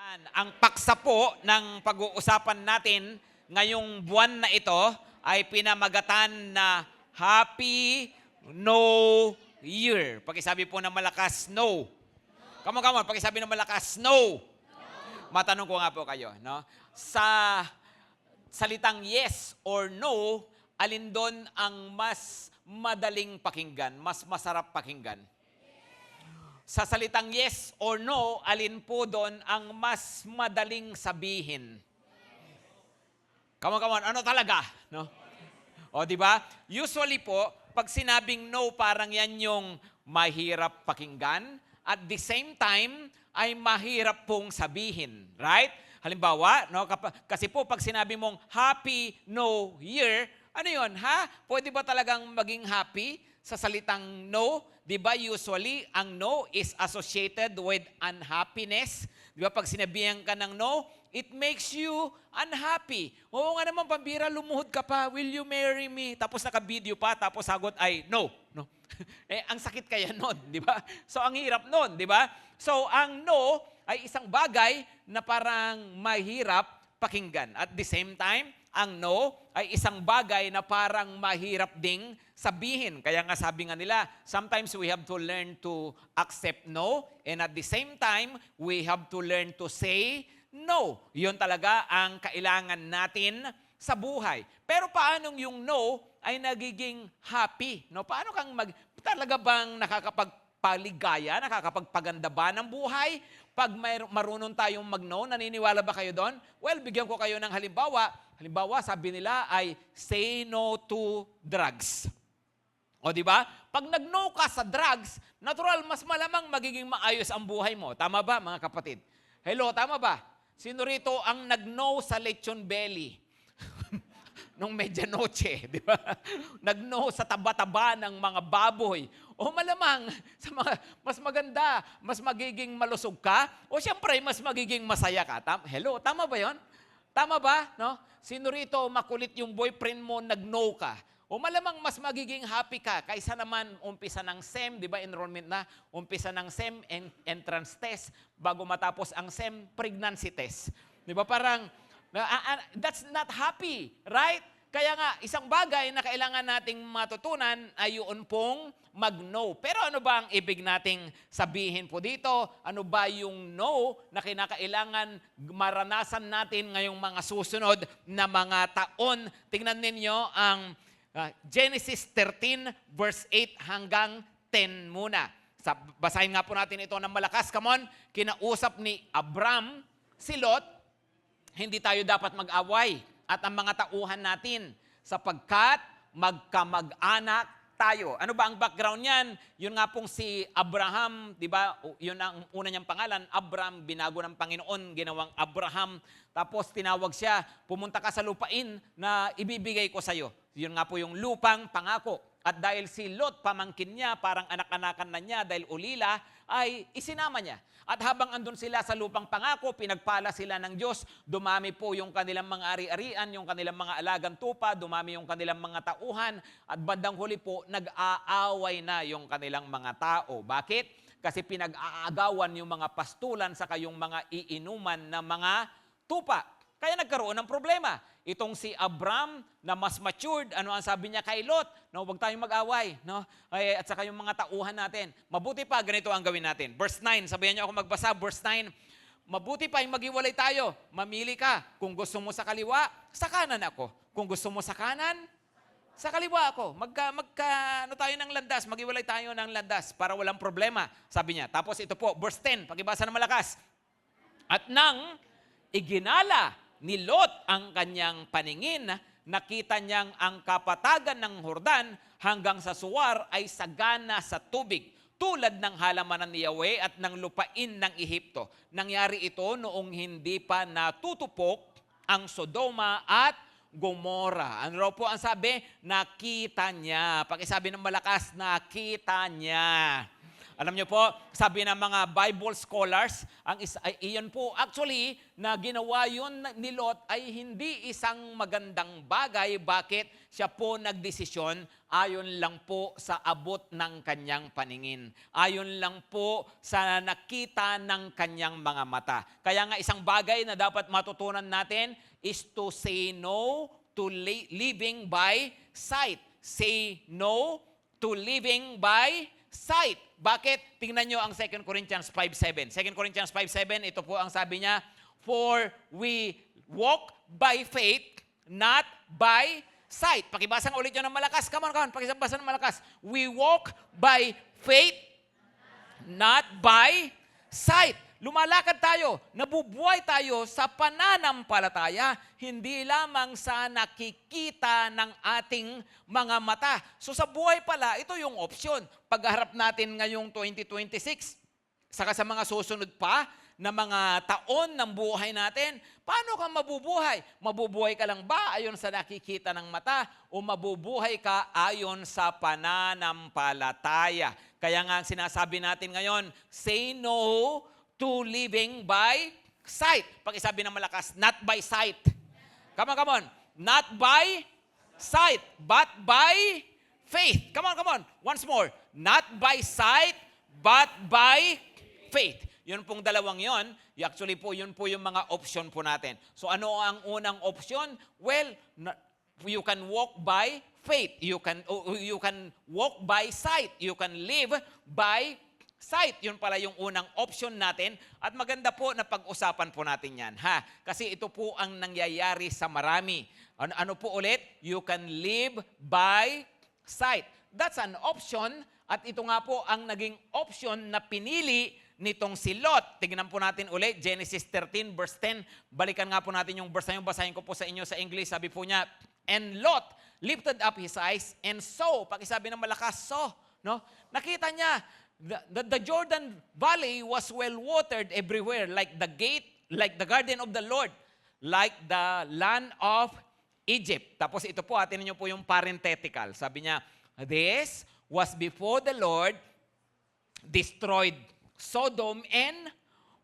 Yan, ang paksa po ng pag-uusapan natin ngayong buwan na ito ay pinamagatan na Happy New Year. Pakisabi po ng malakas, no. Come on, pakisabi ng malakas, no. Matanong ko nga po kayo, no? Sa salitang yes or no, alin doon ang mas madaling pakinggan, mas masarap pakinggan? Sa salitang yes or no, alin po doon ang mas madaling sabihin? Come on, ano talaga? No? O, di ba? Usually po, pag sinabing no, parang yan yung mahirap pakinggan. At the same time, ay mahirap pong sabihin. Right? Halimbawa, no, kasi po pag sinabi mong Happy New Year, ano yun, ha? Pwede ba talagang maging happy sa salitang no? Di ba usually, ang no is associated with unhappiness. Di ba pag sinabihan ka ng no, it makes you unhappy. Oo nga naman, pambira, lumuhod ka pa, will you marry me? Tapos naka-video pa, tapos sagot ay no. No. Ang sakit kaya nun, di ba? So, ang hirap nun, di ba? So, ang no ay isang bagay na parang mahirap pakinggan. At the same time, ang no ay isang bagay na parang mahirap ding sabihin. Kaya nga sabi nga nila, sometimes we have to learn to accept no, and at the same time, we have to learn to say no. Yun talaga ang kailangan natin sa buhay. Pero paanong yung no ay nagiging happy? No? Paano kang talaga bang nakakapagpaligaya, nakakapagpaganda ba ng buhay? Pag marunong tayong mag-no, naniniwala ba kayo doon? Well, bigyan ko kayo ng halimbawa. Halimbawa, sabi nila ay say no to drugs. O di ba? Pag nag-no ka sa drugs, natural, mas malamang magiging maayos ang buhay mo. Tama ba, mga kapatid? Hello, tama ba? Sino rito ang nag-no sa lechon belly? Nung medianoche, di ba? Nag-no sa taba-taba ng mga baboy. O malamang, sa mga, mas maganda, mas magiging malusog ka, o siyempre, mas magiging masaya ka. Hello, tama ba yon? Tama ba? No? Sino rito makulit yung boyfriend mo, nag-no ka? O malamang mas magiging happy ka kaysa naman umpisa ng SEM, di ba, enrollment na, umpisa ng SEM entrance test, bago matapos ang SEM pregnancy test. Di ba, parang, that's not happy, right? Kaya nga, isang bagay na kailangan nating matutunan ay yun pong mag-no. Pero ano ba ang ibig nating sabihin po dito? Ano ba yung no na kinakailangan maranasan natin ngayong mga susunod na mga taon? Tingnan ninyo ang Genesis 13 verse 8 hanggang 10 muna. Basahin nga po natin ito ng malakas. Come on, kinausap ni Abram si Lot, hindi tayo dapat mag-away at ang mga tauhan natin sapagkat magkamag-anak tayo. Ano ba ang background niyan? Yun nga pong si Abraham, di ba? Yun ang una niyang pangalan, Abram, binago ng Panginoon, ginawang Abraham. Tapos tinawag siya, pumunta ka sa lupain na ibibigay ko sa iyo. Yun nga po yung lupang pangako. At dahil si Lot, pamangkin niya, parang anak-anakan na niya dahil ulila, ay isinama niya. At habang andun sila sa lupang pangako, pinagpala sila ng Diyos, dumami po yung kanilang mga ari-arian, yung kanilang mga alagang tupa, dumami yung kanilang mga tauhan, at bandang huli po, nag-aaway na yung kanilang mga tao. Bakit? Kasi pinag-aagawan yung mga pastulan sa kayong mga iinuman na mga tupa. Kaya nagkaroon ng problema. Itong si Abram na mas matured, ano ang sabi niya kay Lot? No, huwag tayong mag-away, no? At saka yung mga tauhan natin. Mabuti pa, ganito ang gawin natin. Verse 9, sabihan niyo ako magbasa, verse 9. Mabuti pa, yung maghiwalay tayo. Mamili ka. Kung gusto mo sa kaliwa, sa kanan ako. Kung gusto mo sa kanan, sa kaliwa ako. Ano tayo ng landas, maghiwalay tayo ng landas para walang problema, sabi niya. Tapos ito po, verse 10, pakibasa na malakas. At nang iginala ni Lot ang kanyang paningin, nakita niyang ang kapatagan ng Jordan hanggang sa Suwar ay sagana sa tubig, tulad ng halamanan ni Yahweh at ng lupain ng Ehipto. Nangyari ito noong hindi pa natutupok ang Sodoma at Gomora. Ano raw po ang sabi? Nakita niya. Pakisabi ng malakas, nakita niya. Alam niyo po, sabi ng mga Bible scholars, iyon po actually na ginawa yun ni Lot ay hindi isang magandang bagay. Bakit? Siya po nagdesisyon ayon lang po sa abot ng kanyang paningin. Ayon lang po sa nakita ng kanyang mga mata. Kaya nga isang bagay na dapat matutunan natin is to say no to living by sight. Say no to living by sight. Bakit? Tingnan nyo ang 2 Corinthians 5:7. 2 Corinthians 5:7, ito po ang sabi niya, for we walk by faith, not by sight. Pakibasa ulit yun ng malakas. Come on. Pakibasa ng malakas. We walk by faith, not by sight. Lumalakad tayo, nabubuhay tayo sa pananampalataya, hindi lamang sa nakikita ng ating mga mata. So sa buhay pala, ito yung opsyon. Pagharap natin ngayong 2026, saka sa mga susunod pa na mga taon ng buhay natin, paano ka mabubuhay? Mabubuhay ka lang ba ayon sa nakikita ng mata o mabubuhay ka ayon sa pananampalataya? Kaya nga ang sinasabi natin ngayon, say no to living by sight. Pakisabi ng malakas, not by sight. Come on. Not by sight, but by faith. Come on. Once more. Not by sight, but by faith. Yun pong dalawang yon. Actually po, yun po yung mga option po natin. So ano ang unang option? Well, you can walk by faith. You can walk by sight. You can live by sight. Yun pala yung unang option natin. At maganda po na pag-usapan po natin yan. Kasi ito po ang nangyayari sa marami. Ano po ulit? You can live by sight. That's an option. At ito nga po ang naging option na pinili nitong si Lot. Tingnan po natin ulit, Genesis 13 verse 10. Balikan nga po natin yung verse na yun. Basahin ko po sa inyo sa English. Sabi po niya, and Lot lifted up his eyes and saw. Pakisabi ng malakas, saw. No? Nakita niya, the Jordan Valley was well watered everywhere, like the gate, like the garden of the Lord, like the land of Egypt. Tapos ito po, atin niyo po yung parenthetical. Sabi niya, this was before the Lord destroyed Sodom and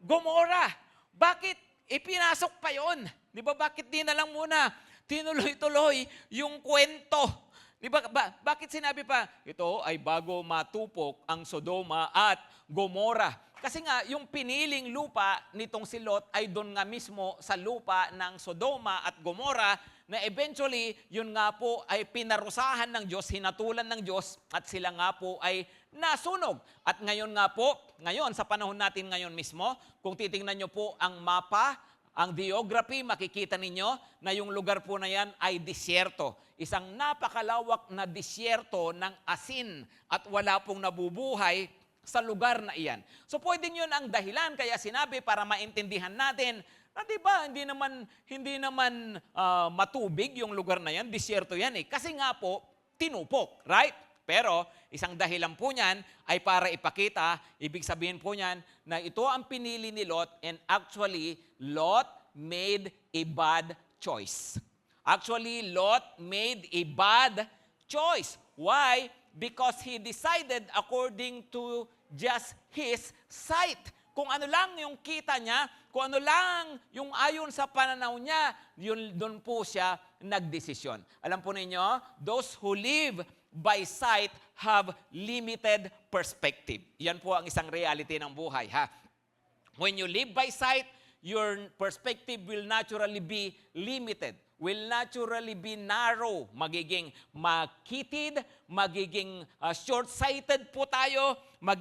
Gomorrah. Bakit ipinasok pa yon? Di ba bakit di na lang muna tinuloy-tuloy yung kwento? Di ba, bakit sinabi pa, ito ay bago matupok ang Sodoma at Gomorrah? Kasi nga, yung piniling lupa nitong si Lot ay doon nga mismo sa lupa ng Sodoma at Gomorrah na eventually, yun nga po ay pinarusahan ng Diyos, hinatulan ng Diyos at sila nga po ay nasunog. At ngayon nga po, ngayon sa panahon natin ngayon mismo, kung titingnan nyo po ang mapa, ang geography, makikita ninyo na yung lugar po na yan ay disyerto. Isang napakalawak na disyerto ng asin at wala pong nabubuhay sa lugar na iyan. So pwedeng yun ang dahilan, kaya sinabi para maintindihan natin na di ba, hindi naman matubig yung lugar na yan, disyerto yan eh. Kasi nga po, tinupok, right? Pero isang dahilan po niyan ay para ipakita, ibig sabihin po niyan na ito ang pinili ni Lot and actually, Lot made a bad choice. Actually, Lot made a bad choice. Why? Because he decided according to just his sight. Kung ano lang yung kita niya, kung ano lang yung ayon sa pananaw niya, doon po siya nagdesisyon. Alam po ninyo, those who live by sight have limited perspective. Yan po ang isang reality ng buhay. When you live by sight, your perspective will naturally be limited, will naturally be narrow, magiging makitid, magiging short-sighted po tayo,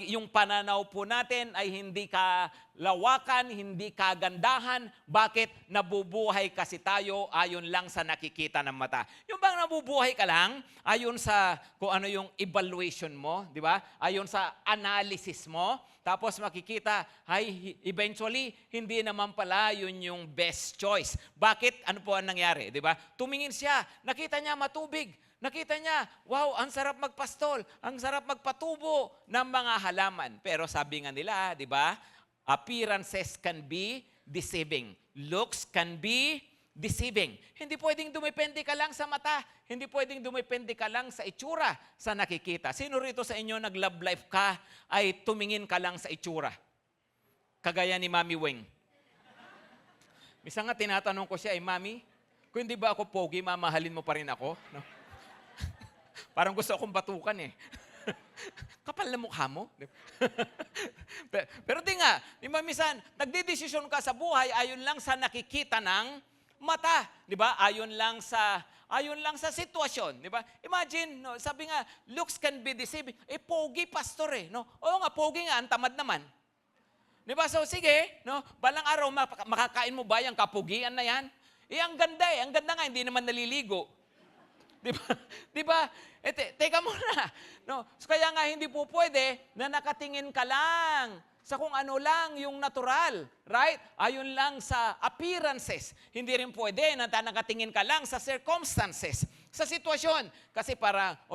yung pananaw po natin ay hindi kalawakan, hindi kagandahan. Bakit? Nabubuhay kasi tayo ayon lang sa nakikita ng mata. Yung bang nabubuhay ka lang ayon sa kung ano yung evaluation mo, di ba? Ayon sa analysis mo, tapos makikita, ay, eventually, hindi naman pala yun yung best choice. Bakit? Ano po ang nangyari? Di ba? Tumingin siya, nakita niya matubig. Nakita niya, wow, ang sarap magpastol, ang sarap magpatubo ng mga halaman. Pero sabi nga nila, di ba? Appearances can be deceiving. Looks can be deceiving. Hindi pwedeng dumepende ka lang sa mata. Hindi pwedeng dumepende ka lang sa itsura, sa nakikita. Sino rito sa inyo nag-love life ka ay tumingin ka lang sa itsura? Kagaya ni Mami Weng. Minsan nga tinatanong ko siya, Mami, kung hindi ba ako pogi, mamahalin mo pa rin ako? No? Parang gusto akong batukan eh. Kapal na mukha mo. Pero di nga, minsan, nagdidesisyon ka sa buhay ayon lang sa nakikita ng mata, di ba? Ayon lang sa sitwasyon, di ba? Imagine, no, sabi nga, looks can be deceiving. Pogi pastor eh, no? Oo nga, pogi nga, ang tamad naman. Di ba? So sige, no, balang araw makakain mo ba yung kapugian na yan? Ang ganda eh, ang ganda nga, hindi naman naliligo. Di ba? Di ba? Teka muna. No? So, kaya nga hindi po pwede na nakatingin ka lang sa kung ano lang yung natural. Right? Ayon lang sa appearances. Hindi rin pwede na nakatingin ka lang sa circumstances, sa sitwasyon. Kasi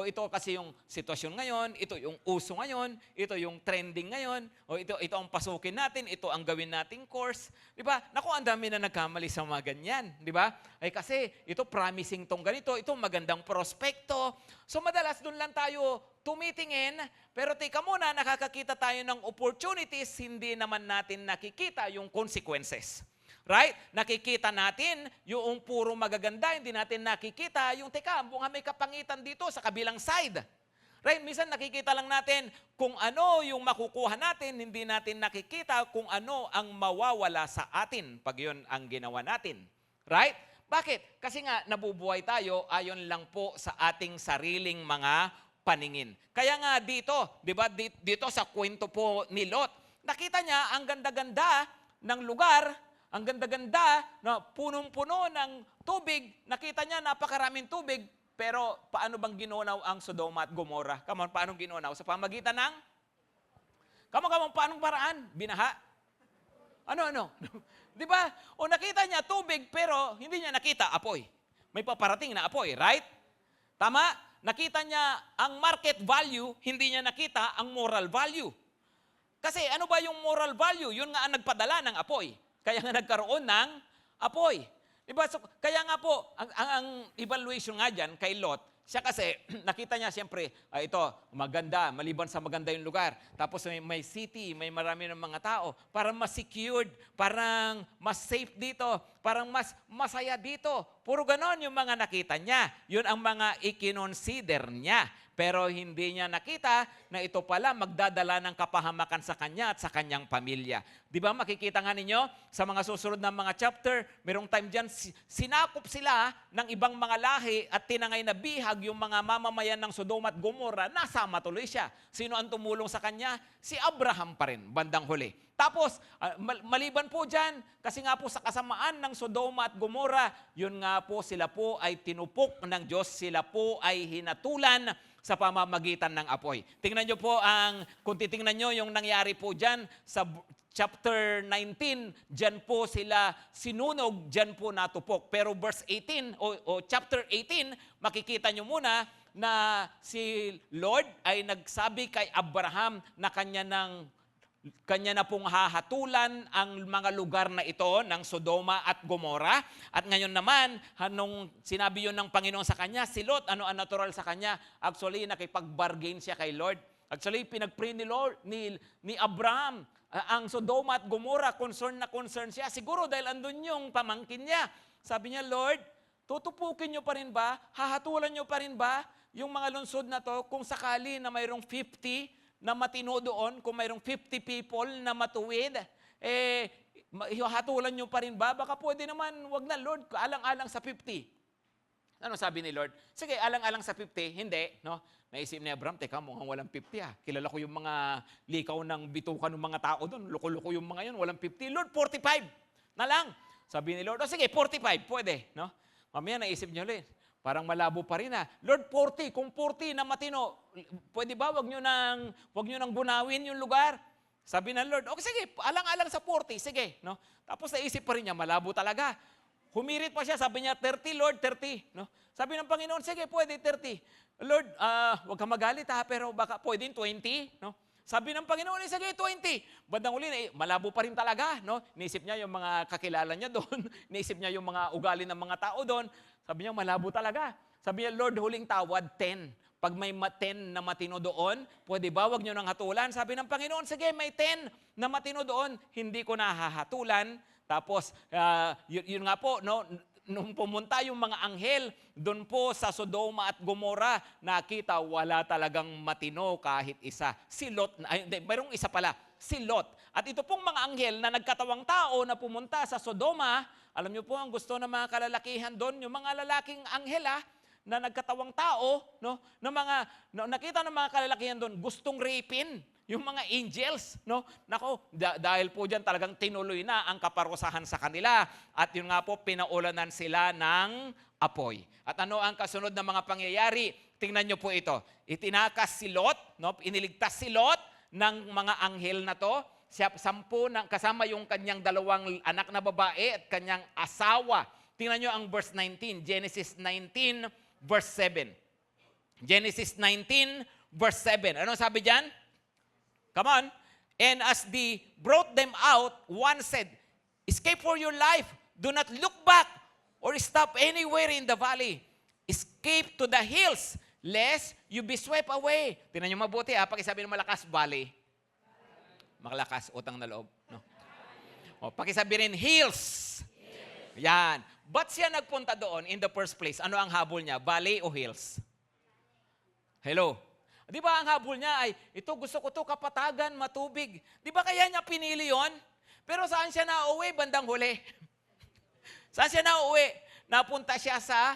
ito kasi yung sitwasyon ngayon, ito yung uso ngayon, ito yung trending ngayon, ito ang pasukin natin, ito ang gawin nating course. Di ba? Naku, ang dami na nagkamali sa mga ganyan. Di ba? Ay kasi ito promising tong ganito, ito magandang prospekto. So madalas doon lang tayo tumitingin, pero teka muna, nakakakita tayo ng opportunities, hindi naman natin nakikita yung consequences. Right? Nakikita natin yung puro magaganda, hindi natin nakikita yung, teka, bunga may kapangitan dito sa kabilang side. Right? Minsan nakikita lang natin kung ano yung makukuha natin, hindi natin nakikita kung ano ang mawawala sa atin pag yun ang ginawa natin. Right? Bakit? Kasi nga nabubuhay tayo ayon lang po sa ating sariling mga paningin. Kaya nga dito, di ba, dito sa kwento po ni Lot, nakita niya ang ganda-ganda ng lugar, ang ganda-ganda, na punong-puno ng tubig, nakita niya napakaraming tubig, pero paano bang ginunaw ang Sodoma at Gomorrah? Come on, paano ginunaw? Sa pamagitan ng? Come on, paanong paraan? Binaha? Ano? Di ba? O nakita niya tubig, pero hindi niya nakita apoy. May paparating na apoy, right? Tama? Nakita niya ang market value, hindi niya nakita ang moral value. Kasi ano ba yung moral value? Yun nga ang nagpadala ng apoy. Kaya nga nagkaroon ng apoy. Diba? So, kaya nga po, ang evaluation nga dyan kay Lot, siya kasi, nakita niya siyempre, ito, maganda, maliban sa maganda yung lugar. Tapos may city, may marami ng mga tao. Parang mas secured, parang mas safe dito, parang mas masaya dito. Puro ganon yung mga nakita niya. Yun ang mga ikinonsider niya. Pero hindi niya nakita na ito pala magdadala ng kapahamakan sa kanya at sa kanyang pamilya. Di ba makikita nga ninyo sa mga susunod na mga chapter, merong time dyan, sinakop sila ng ibang mga lahi at tinangay na bihag yung mga mamamayan ng Sodoma at Gomorrah, nasama tuloy siya. Sino ang tumulong sa kanya? Si Abraham pa rin, bandang huli. Tapos, maliban po dyan, kasi nga po sa kasamaan ng Sodoma at Gomorrah, yun nga po sila po ay tinupok ng Diyos, sila po ay hinatulan sa pamamagitan ng apoy. Tingnan nyo po kung titingnan nyo yung nangyari po dyan sa chapter 19, dyan po sila sinunog, dyan po natupok. Pero verse 18 o chapter 18, makikita nyo muna na si Lord ay nagsabi kay Abraham na kanya na pong hahatulan ang mga lugar na ito ng Sodoma at Gomorrah. At ngayon naman, nung sinabi yun ng Panginoon sa kanya, si Lot, ano ang natural sa kanya? Actually, nakipag-bargain siya kay Lord. Actually, pinag-pray ni Abraham, ang Sodoma at Gomorrah, concern na concern siya. Siguro dahil andun yung pamangkin niya. Sabi niya, Lord, tutupukin niyo pa rin ba? Hahatulan niyo pa rin ba yung mga lungsod na to kung sakali na mayroong 50 na matino doon, kung mayroong 50 people na matuwid, hatulan nyo pa rin ba? Baka pwede naman, wag na Lord, alang-alang sa 50. Ano sabi ni Lord? Sige, alang-alang sa 50, hindi. No? Naisip ni Abraham, teka, mukhang walang 50 Kilala ko yung mga likaw ng bitukan ng mga tao doon. Loko-loko yung mga yun, walang 50. Lord, 45 na lang. Sabi ni Lord, sige, 45, pwede. No? Mamaya naisip niyo ulit. Parang malabo pa rin Lord, 40. Kung 40 na matino, pwede ba wag nyo nang bunawin yung lugar? Sabi ng Lord, okay, sige, alang-alang sa 40, sige. No? Tapos naisip pa rin niya, malabo talaga. Humirit pa siya, sabi niya, 30, Lord, 30. No? Sabi ng Panginoon, sige, pwede, 30. Lord, wag ka magalit pero baka pwede 20. No? Sabi ng Panginoon, sige, 20. Bandang uli, malabo pa rin talaga, no? Niisip niya yung mga kakilala niya doon, niisip niya yung mga ugali ng mga tao doon. Sabi niya, malabo talaga. Sabi niya, Lord, huling tawad, 10. Pag may 10 na matino doon, pwede ba wag nyo nang hatulan? Sabi ng Panginoon, sige, may 10 na matino doon, hindi ko na hahatulan. Tapos, yun nga po, no? Nung pumunta yung mga anghel doon po sa Sodoma at Gomora, nakita wala talagang matino kahit isa. Si Lot, mayroong isa pala, si Lot. At ito pong mga anghel na nagkatawang tao na pumunta sa Sodoma, alam niyo po ang gusto ng mga kalalakihan doon, yung mga lalaking anghel na nagkatawang tao, no, nakita ng mga kalalakihan doon, gustong rapin yung mga angels, no? Nako, dahil po diyan talagang tinuloy na ang kaparusahan sa kanila. At yun nga po, pinaulanan sila ng apoy. At ano ang kasunod na mga pangyayari? Tingnan niyo po ito. Itinakas si Lot, no? Iniligtas si Lot ng mga anghel na to. Siya, 10 kasama yung kanyang 2 anak na babae at kanyang asawa. Tingnan niyo ang verse 19, Genesis 19, verse 7. Genesis 19, verse 7. Ano sabi diyan? Come on. And as they brought them out, one said, escape for your life. Do not look back or stop anywhere in the valley. Escape to the hills, lest you be swept away. Tingnan niyo mabuti pakisabi ng malakas, valley. Malakas, utang na loob. No? Pakisabi rin, hills. Yan. Ba't siya nagpunta doon in the first place? Ano ang habol niya? Valley o hills? Hello? Di ba ang habol niya ay, ito gusto ko to kapatagan, matubig. Di ba kaya niya pinili yon? Pero saan siya nauwi? Bandang huli. Saan siya nauwi? Napunta siya sa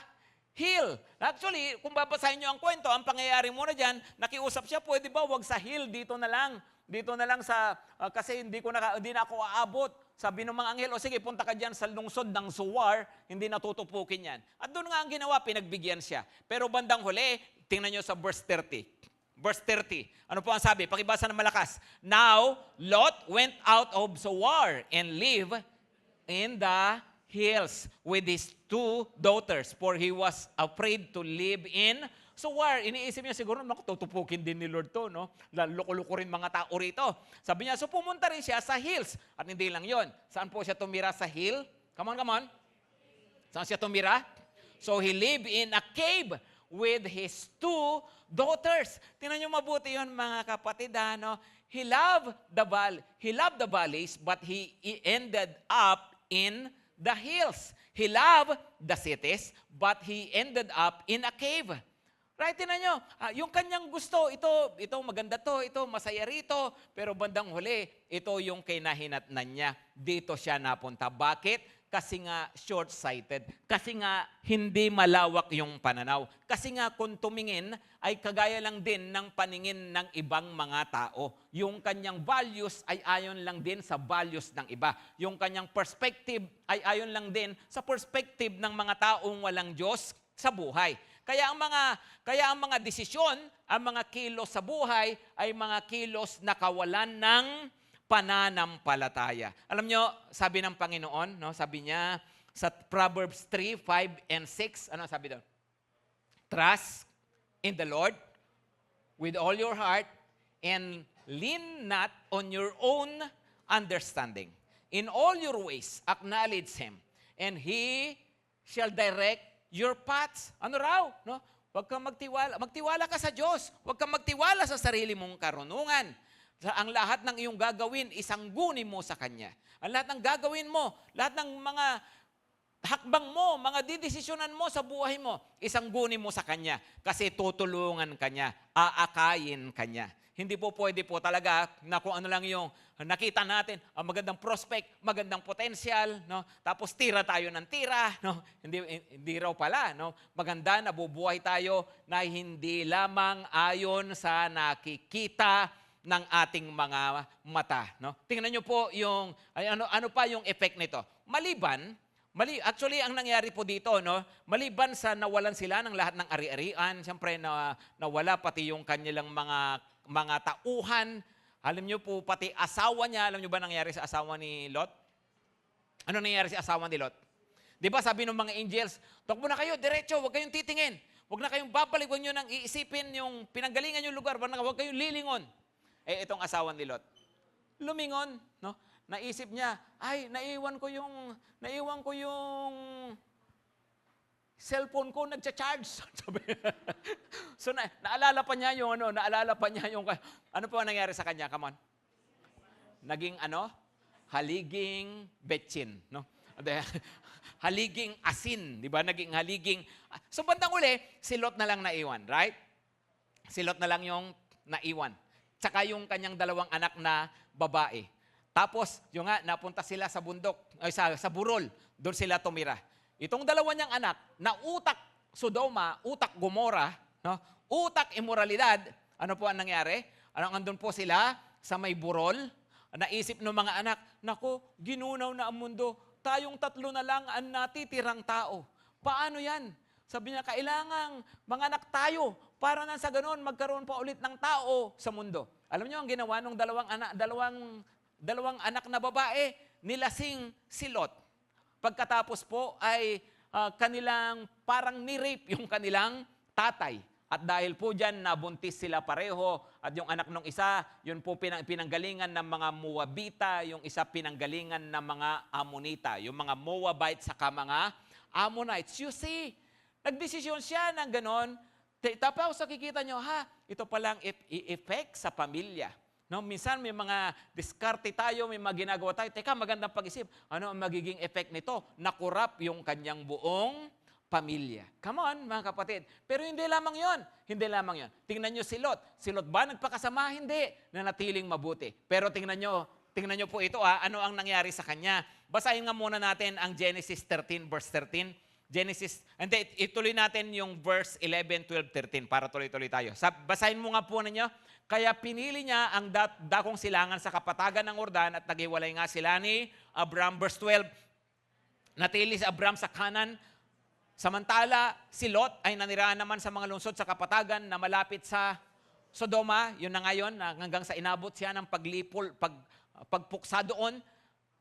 hill. Actually, kung babasahin niyo ang kwento, ang pangyayari muna dyan, nakiusap siya, pwede ba wag sa hill, dito na lang. Dito na lang sa, kasi hindi na ako aabot. Sabi ng mga anghel, o sige, punta ka dyan sa lungsod ng Suwar, hindi natutupukin yan. At doon nga ang ginawa, pinagbigyan siya. Pero bandang huli, tingnan nyo sa verse 30. Verse 30. Ano po ang sabi? Pakibasa ng malakas. Now, Lot went out of Zoar and lived in the hills with his 2 daughters, for he was afraid to live in Zoar. Iniisip niya siguro, tutupukin din ni Lord to, no? Loko-loko rin mga tao rito. Sabi niya, so pumunta rin siya sa hills. At hindi lang yon. Saan po siya tumira sa hill? Come on. Saan siya tumira? So he lived in a cave with his 2 daughters. Tingnan niyo mabuti yun, mga kapatid, no? He loved the valleys, but he ended up in the hills. He loved the cities, but he ended up in a cave. Right, tingnan nyo, yung kanyang gusto, ito maganda to, ito masaya rito, pero bandang huli, ito yung kinahinatnan niya. Dito siya napunta. Bakit? Kasi nga short-sighted. Kasi nga hindi malawak yung pananaw. Kasi nga kung tumingin ay kagaya lang din ng paningin ng ibang mga tao. Yung kanyang values ay ayon lang din sa values ng iba. Yung kanyang perspective ay ayon lang din sa perspective ng mga taong walang Diyos sa buhay. Kaya ang mga desisyon, ang mga kilos sa buhay ay mga kilos na kawalan ng pananampalataya. Alam nyo, sabi ng Panginoon, no, sabi niya sa Proverbs 3, 5, and 6, ano sabi doon? Trust in the Lord with all your heart and lean not on your own understanding. In all your ways, acknowledge Him, and He shall direct your paths. Ano raw? No? Huwag kang magtiwala. Magtiwala ka sa Diyos. Huwag kang magtiwala sa sarili mong karunungan. Ang lahat ng iyong gagawin, isanggunin mo sa Kanya. Ang lahat ng gagawin mo, lahat ng mga hakbang mo, mga didesisyonan mo sa buhay mo, isanggunin mo sa Kanya. Kasi tutulungan Kanya, aakayin Kanya. Hindi po pwede po talaga na kung ano lang yung nakita natin, ang magandang prospect, magandang potensyal, no? Tapos tira tayo ng tira, no? Hindi raw pala, no? Maganda na bubuhay tayo na hindi lamang ayon sa nakikita ng ating mga mata, no? Tingnan niyo po yung ano pa yung effect nito. Actually, ang nangyari po dito, no, maliban sa nawalan sila ng lahat ng ari-arian, siyempre nawala pati yung kanilang mga tauhan. Alam niyo po, pati asawa niya, alam niyo ba nangyari sa asawa ni Lot? Ano nangyari sa asawa ni Lot? Di ba sabi ng mga angels, takbo na kayo, diretso, huwag kayong titingin. Huwag na kayong babalik, huwag niyo nang iisipin yung pinanggalingan yung lugar, huwag kayong lilingon. Itong asawa ni Lot, lumingon, no? Naisip niya, ay, naiwan ko yung cellphone ko nagcha-charge. Sabi. So naalala pa niya yung ano po ang nangyari sa kanya? Come on. Naging haliging betchin, no? Haliging asin, di ba? Naging haliging. So bandang uli, si Lot na lang naiwan, right? Si Lot na lang yung naiwan. Tsaka yung kanyang dalawang anak na babae. Tapos, yung nga, napunta sila sa bundok, sa burol, doon sila tumira. Itong dalawa niyang anak, na utak Sodoma, utak Gomora, no? Utak imoralidad, ano po ang nangyari? Andun po sila sa may burol, naisip ng mga anak, nako, ginunaw na ang mundo, tayong tatlo na lang ang natitirang tao. Paano yan? Sabi niya, kailangang mga anak tayo para na sa ganoon magkaroon pa ulit ng tao sa mundo. Alam niyo ang ginawa ng dalawang anak na babae, nilasing si Lot. Pagkatapos po ay kanilang parang ni-rape yung kanilang tatay. At dahil po dyan, nabuntis sila pareho. At yung anak ng isa, yun po pinanggalingan ng mga Moabita, yung isa pinanggalingan ng mga Ammonita. Yung mga Moabite saka mga Ammonites. You see, nagdesisyon siya ng ganon. Tapos nakikita nyo, ito palang effect sa pamilya. No, minsan may mga diskarte tayo, may mga ginagawa tayo. Teka, magandang pag-isip. Ano ang magiging effect nito? Nakurap yung kanyang buong pamilya. Come on, mga kapatid. Pero hindi lamang yon. Hindi lamang yon. Tingnan nyo si Lot. Si Lot ba nagpakasama? Hindi. Nanatiling mabuti. Pero tingnan nyo po ito, ano ang nangyari sa kanya. Basahin nga muna natin ang Genesis 13, verse 13. Ituloy natin yung verse 11, 12, 13 para tuloy-tuloy tayo. Basahin mo nga po ninyo. Kaya pinili niya ang dakong silangan sa kapatagan ng Ordan at naghiwalay nga sila ni Abram. Verse 12, natili si Abram sa Canaan. Samantala, si Lot ay nanirahan naman sa mga lungsod sa kapatagan na malapit sa Sodoma. Yun na ngayon, hanggang sa inabot siya ng pagpuksa doon.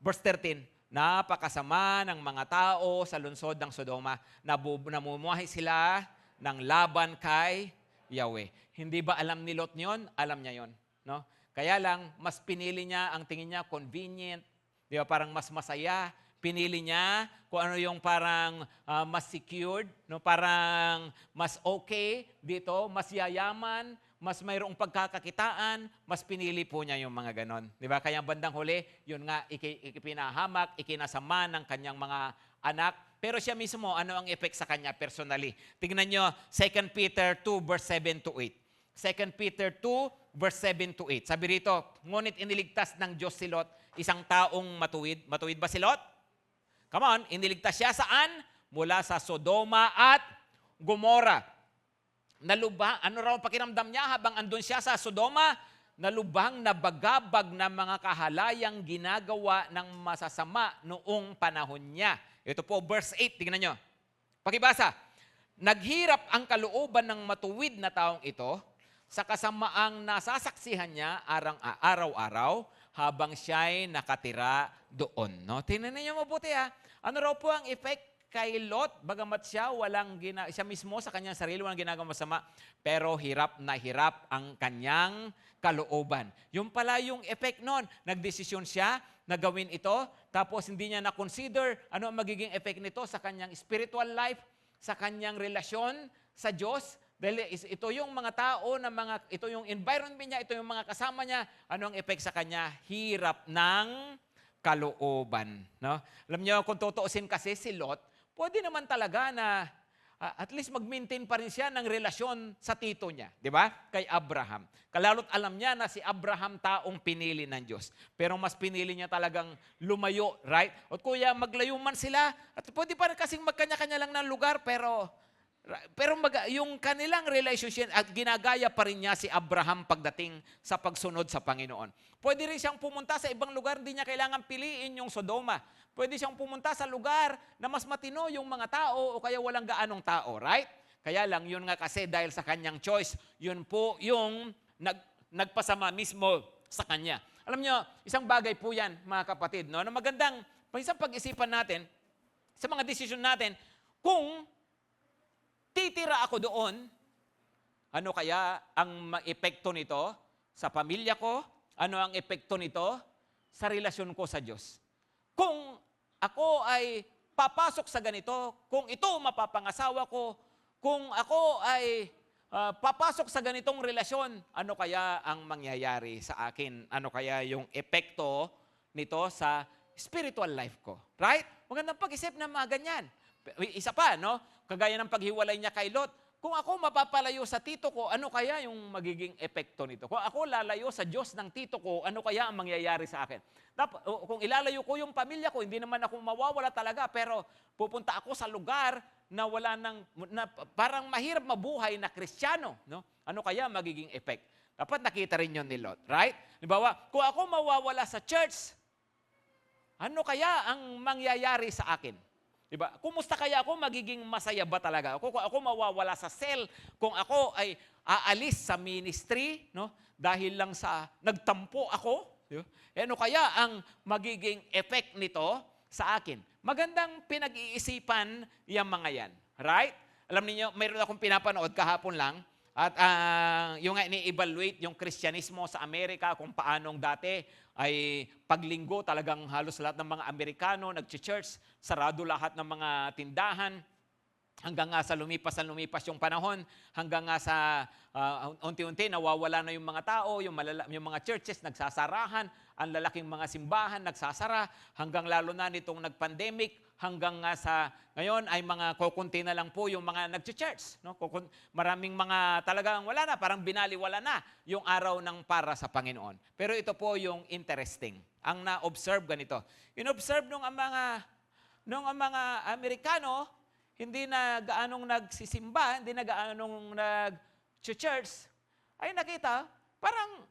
Verse 13, napakasama ng mga tao sa lungsod ng Sodoma. Namumuhay sila ng laban kay Yahweh. Hindi ba alam ni Lot yun? Alam niya yon, no? Kaya lang, mas pinili niya, ang tingin niya, convenient, di ba, parang mas masaya. Pinili niya kung ano yung parang mas secured, no? Parang mas okay dito, mas yayaman, mas mayroong pagkakakitaan, mas pinili po niya yung mga ganon. Di ba? Kaya bandang huli, yun nga, ikipinahamak, ikinasama ng kanyang mga anak. Pero siya mismo, ano ang effect sa kanya personally? Tingnan nyo, 2 Peter 2, verse 7 to 8. 2 Peter 2, verse 7 to 8. Sabi rito, ngunit iniligtas ng Diyos si Lot, isang taong matuwid. Matuwid ba si Lot? Come on, iniligtas siya saan? Mula sa Sodoma at Gomora. Ano raw pakiramdam niya habang andun siya sa Sodoma? Nalubhang nabagabag na mga kahalayang ginagawa ng masasama noong panahon niya. Ito po, verse 8, tingnan nyo. Pakibasa. Naghirap ang kalooban ng matuwid na taong ito sa kasamaang nasasaksihan niya araw-araw habang siya'y nakatira doon. No? Tingnan niyo mabuti Ano raw po ang effect kay Lot? Bagamat siya siya mismo sa kanyang sarili walang ginagawa masama, pero hirap na hirap ang kanyang kalooban. Yung pala yung effect nun. Nagdesisyon siya na gawin ito, tapos hindi niya na-consider ano ang magiging effect nito sa kanyang spiritual life, sa kanyang relasyon sa Diyos. Dahil ito yung mga tao, ito yung environment niya, ito yung mga kasama niya, ano ang effect sa kanya? Hirap ng kalooban. No? Alam niyo, kung tutuusin kasi si Lot, pwede naman talaga na at least mag-maintain pa rin siya ng relasyon sa tito niya, di ba? Kay Abraham. Kalalo't alam niya na si Abraham taong pinili ng Diyos. Pero mas pinili niya talagang lumayo, right? At kuya, maglayo man sila, at pwede pa rin kasing magkanya-kanya lang ng lugar, pero yung kanilang relationship at ginagaya pa rin niya si Abraham pagdating sa pagsunod sa Panginoon. Pwede rin siyang pumunta sa ibang lugar, hindi niya kailangan piliin yung Sodoma. Pwede siyang pumunta sa lugar na mas matino yung mga tao o kaya walang gaanong tao, right? Kaya lang, yun nga kasi dahil sa kanyang choice, yun po yung nagpasama mismo sa kanya. Alam niyo, isang bagay po yan, mga kapatid, no? Na magandang, isang pag-isipan natin, sa mga desisyon natin, kung titira ako doon, ano kaya ang epekto nito? sa pamilya ko? Ano ang epekto nito sa relasyon ko sa Diyos? Kung ako ay papasok sa ganito, kung ito mapapangasawa ko, kung ako ay papasok sa ganitong relasyon, ano kaya ang mangyayari sa akin? Ano kaya yung epekto nito sa spiritual life ko? Right? Magandang pag-isip ng mga ganyan. Isa pa, no? Kagaya ng paghiwalay niya kay Lot. Kung ako mapapalayo sa tito ko, ano kaya yung magiging epekto nito? Kung ako lalayo sa Diyos ng tito ko, ano kaya ang mangyayari sa akin? Kung ilalayo ko yung pamilya ko, hindi naman ako mawawala talaga, pero pupunta ako sa lugar na parang mahirap mabuhay na Kristiyano. No? Ano kaya magiging effect? Dapat nakita rin yun ni Lot, right? Halimbawa, kung ako mawawala sa church, ano kaya ang mangyayari sa akin? Diba? Kumusta kaya ako? Magiging masaya ba talaga ako? Kung ako mawawala sa cell, kung ako ay aalis sa ministry, no? Dahil lang sa nagtampo ako, diba? Ano kaya ang magiging effect nito sa akin? Magandang pinag-iisipan yung mga yan. Right? Alam niyo, mayroon akong pinapanood kahapon lang, at yung ini-evaluate yung Kristyanismo sa Amerika, kung paanong dati ay paglinggo talagang halos lahat ng mga Amerikano nag-church, sarado lahat ng mga tindahan, hanggang nga sa lumipas yung panahon, hanggang nga sa unti-unti nawawala na yung mga tao, yung mga churches nagsasarahan, ang lalaking mga simbahan nagsasara, hanggang lalo na nitong nag-pandemic, hanggang nga sa ngayon ay mga kukunti na lang po yung mga nag-church. No? Maraming mga talagang wala na, parang binaliwala na yung araw ng para sa Panginoon. Pero ito po yung interesting. Ang na-observe ganito. In-observe nung ang mga Amerikano, hindi na gaanong nagsisimba, hindi na gaanong nag-church, ay nakita, parang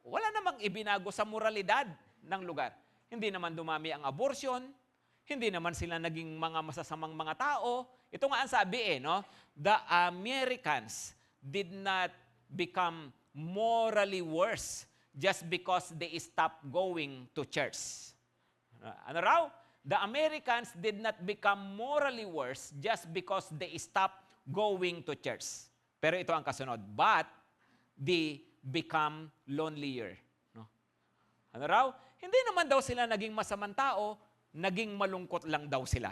wala namang ibinago sa moralidad ng lugar. Hindi naman dumami ang abortion, hindi naman sila naging mga masasamang mga tao. Ito nga ang sabi no? The Americans did not become morally worse just because they stopped going to church. Ano raw? The Americans did not become morally worse just because they stopped going to church. Pero ito ang kasunod. But they become lonelier. No? Ano raw? Hindi naman daw sila naging masamang tao, naging malungkot lang daw sila.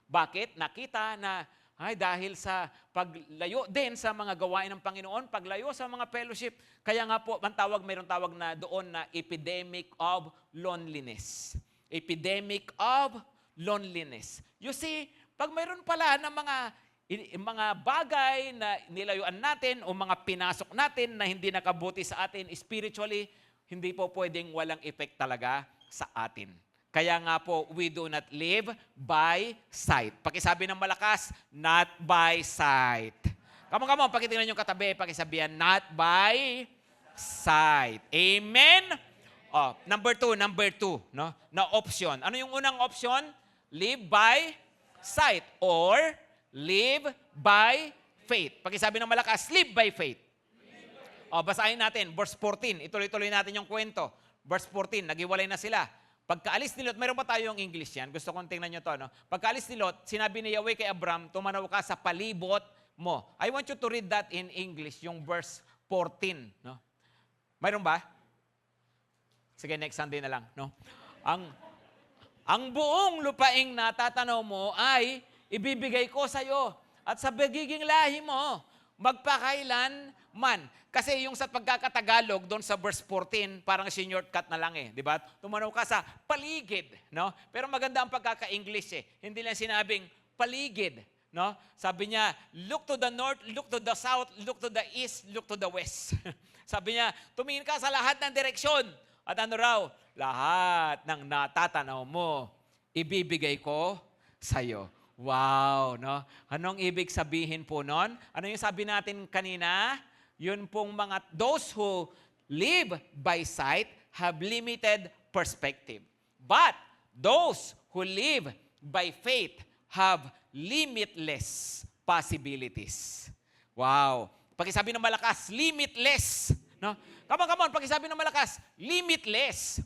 Bakit? Nakita na dahil sa paglayo din sa mga gawain ng Panginoon, paglayo sa mga fellowship, kaya nga po, mayroong tawag na doon na epidemic of loneliness. Epidemic of loneliness. You see, pag mayroon pala ng mga bagay na nilayuan natin o mga pinasok natin na hindi nakabuti sa atin spiritually, hindi po pwedeng walang effect talaga sa atin. Kaya nga po, we do not live by sight. Pakisabi ng malakas, not by sight. Come on, pakitingnan yung katabi, pakisabihan, not by sight. Amen? Number two, no? Na option. Ano yung unang option? Live by sight or live by faith. Pakisabi ng malakas, live by faith. Basahin natin, verse 14. Ituloy-tuloy natin yung kwento. Verse 14, naghiwalay na sila. Pagkaalis ni Lot, mayroon pa tayong English yan. Gusto kong tingnan nyo to. No? Pagkaalis ni Lot, sinabi ni Yahweh kay Abram, tumanaw ka sa palibot mo. I want you to read that in English, yung verse 14. No? Mayroon ba? Sige, next Sunday na lang. No? Ang buong lupaing natatanaw mo ay ibibigay ko sa iyo at sa pagiging lahi mo, magpakailan man. Kasi yung sa pagkakatagalog, doon sa verse 14, parang shortcut na lang di ba? Tumanaw ka sa paligid, no? Pero maganda ang pagkaka-English Hindi lang sinabing paligid, no? Sabi niya, look to the north, look to the south, look to the east, look to the west. Sabi niya, tumingin ka sa lahat ng direksyon. At ano raw? Lahat ng natatanaw mo, ibibigay ko sa iyo. Wow, no? Anong ibig sabihin po nun? Ano yung sabi natin kanina? Yun pong those who live by sight have limited perspective. But those who live by faith have limitless possibilities. Wow. Pakisabi ng malakas, limitless. No? Come on, pakisabi ng malakas, limitless.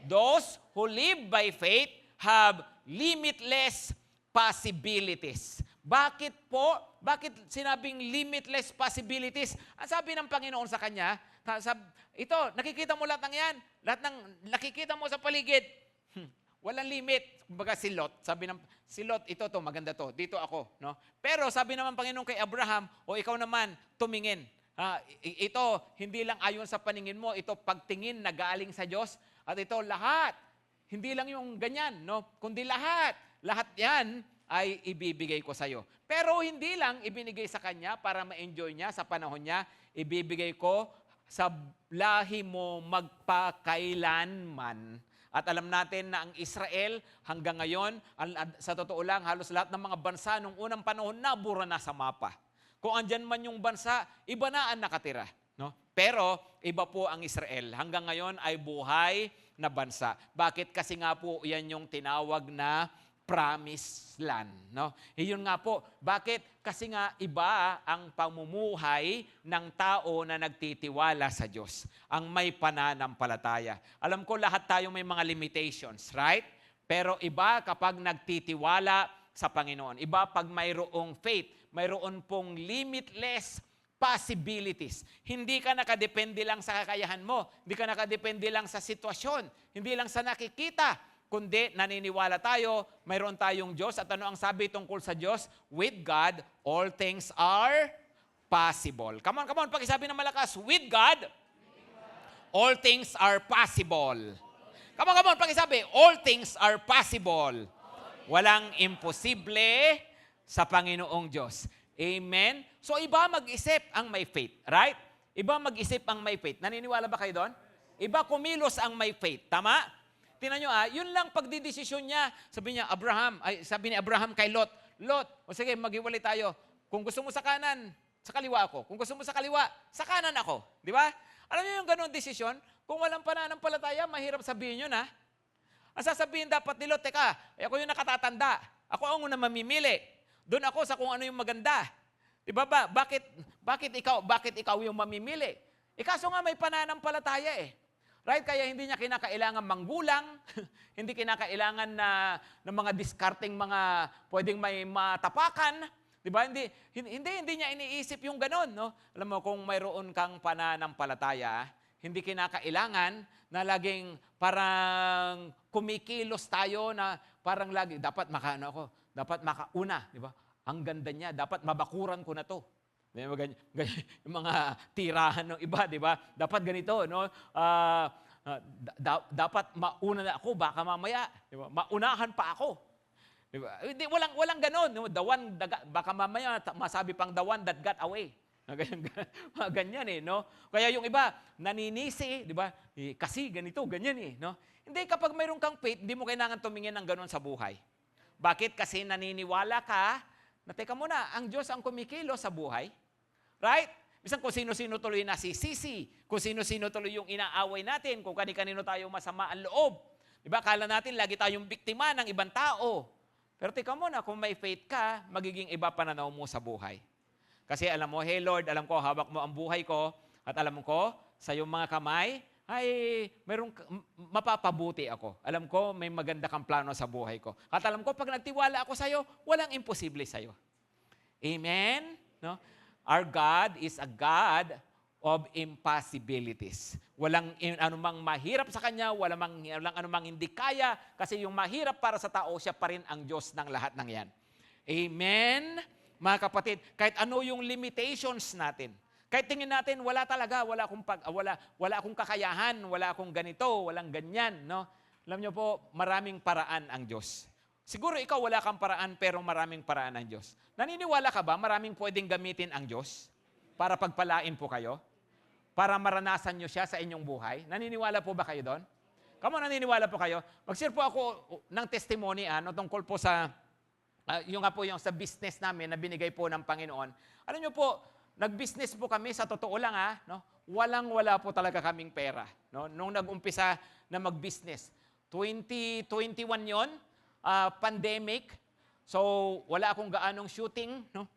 Those who live by faith have limitless possibilities. Bakit po? Bakit sinabing limitless possibilities? Ang sabi ng Panginoon sa kanya, ito, nakikita mo lahat ng yan? Lahat ng nakikita mo sa paligid, walang limit. Kumbaga si Lot, sabi ng, si Lot, ito to, maganda to, dito ako. No? Pero sabi naman Panginoon kay Abraham, o ikaw naman, tumingin. Ito, hindi lang ayon sa paningin mo, ito pagtingin na galing sa Diyos. At ito, lahat. Hindi lang yung ganyan, no? Kundi lahat. Lahat yan ay ibibigay ko sa iyo. Pero hindi lang ibinigay sa kanya para ma-enjoy niya sa panahon niya, ibibigay ko sa lahi mo magpakailanman. At alam natin na ang Israel hanggang ngayon, sa totoo lang, halos lahat ng mga bansa nung unang panahon nabura na sa mapa. Kung andyan man yung bansa, iba na ang nakatira. No? Pero iba po ang Israel. Hanggang ngayon ay buhay na bansa. Bakit? Kasi nga po yan yung tinawag na promised land. No? Iyon nga po. Bakit? Kasi nga iba ang pamumuhay ng tao na nagtitiwala sa Diyos. Ang may pananampalataya. Alam ko lahat tayo may mga limitations, right? Pero iba kapag nagtitiwala sa Panginoon. Iba pag mayroong faith. Mayroon pong limitless possibilities. Hindi ka nakadepende lang sa kakayahan mo. Hindi ka nakadepende lang sa sitwasyon. Hindi lang sa nakikita. Kundi naniniwala tayo, mayroon tayong Diyos. At ano ang sabi tungkol sa Diyos? With God, all things are possible. Come on, pakisabi ng malakas. With God, all things are possible. Come on, pakisabi. All things are possible. Walang imposible sa Panginoong Diyos. Amen? So iba mag-isip ang may faith, right? Iba mag-isip ang may faith. Naniniwala ba kayo doon? Iba kumilos ang may faith. Tama? Tingnan nyo yun lang pagdidesisyon niya. Sabi ni Abraham kay Lot, Lot, o sige, maghiwalay tayo. Kung gusto mo sa kanan, sa kaliwa ako. Kung gusto mo sa kaliwa, sa kanan ako. Di ba? Alam niyo yung ganun desisyon? Kung walang pananampalataya, mahirap sabihin yun, ha? Ang sasabihin dapat ni Lot, teka, ako yung nakatatanda. Ako ang unang mamimili. Doon ako sa kung ano yung maganda. Di ba ba? Bakit ikaw yung mamimili? Ikaso nga may pananampalataya eh. Right? Kaya hindi niya kinakailangan manggulang, hindi kinakailangan ng mga discarding mga pwedeng may matapakan. Di ba? Hindi niya iniisip yung ganon. No? Alam mo, kung mayroon kang pananampalataya, hindi kinakailangan na laging parang kumikilos tayo na parang lagi, dapat dapat makauna. Di ba? Ang ganda niya, dapat mabakuran ko na to. Yung mga tirahan ng iba, di ba? Dapat ganito, no? Dapat mauna na ako, baka mamaya, di ba? Maunahan pa ako. Di ba? Walang ganon. No? Baka mamaya masabi pang the one that got away. Ganyan eh, no? Kaya yung iba, naninisi, di ba? Kasi ganito, ganyan eh, no? Hindi, kapag mayroon kang faith, hindi mo kailangan tumingin ng ganon sa buhay. Bakit? Kasi naniniwala ka na teka muna, ang Diyos ang kumikilo sa buhay. Right? Minsan kung sino-sino tuloy nasisisi, kung sino-sino tuloy yung inaaway natin, kung kani-kanino tayo masama ang loob. Diba? Kala natin lagi tayong biktima ng ibang tao. Pero teka muna, kung may faith ka, magiging iba pananaw mo sa buhay. Kasi alam mo, hey Lord, alam ko, hawak mo ang buhay ko, at alam ko, sa iyong mga kamay, ay mapapabuti ako. Alam ko, may maganda kang plano sa buhay ko. At alam ko, pag nagtiwala ako sa iyo, walang imposible sa iyo. Amen? No? Our God is a God of impossibilities. Walang anumang mahirap sa Kanya, walang anumang hindi kaya, kasi yung mahirap para sa tao, siya pa rin ang Diyos ng lahat ng yan. Amen? Mga kapatid, kahit ano yung limitations natin, kahit tingin natin, wala talaga, wala akong kakayahan, wala akong ganito, walang ganyan, no? Alam niyo po, maraming paraan ang Diyos. Siguro ikaw wala kang paraan, pero maraming paraan ang Diyos. Naniniwala ka ba, maraming pwedeng gamitin ang Diyos para pagpalain po kayo? Para maranasan niyo siya sa inyong buhay? Naniniwala po ba kayo doon? Come on, naniniwala po kayo? Mag-share po ako ng testimony tungkol po sa, yung nga po yung sa business namin na binigay po ng Panginoon. Alam niyo po, nag-business po kami, sa totoo lang no? Walang-wala po talaga kaming pera. No? Nung nag-umpisa na mag-business. 2021 yon, pandemic. So, wala akong gaanong shooting. No?